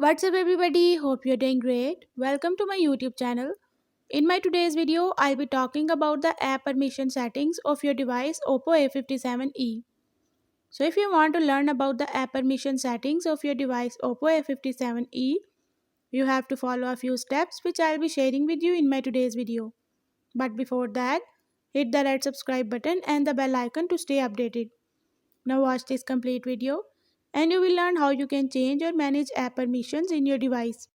What's up everybody? Hope you're doing great. Welcome to my YouTube channel. In my today's video, I'll be talking about the app permission settings of your device Oppo A57e. So if you want to learn about the app permission settings of your device Oppo A57e, you have to follow a few steps which I'll be sharing with you in my today's video. But before that, hit the red subscribe button and the bell icon to stay updated. Now watch this complete video and you will learn how you can change or manage app permissions in your device.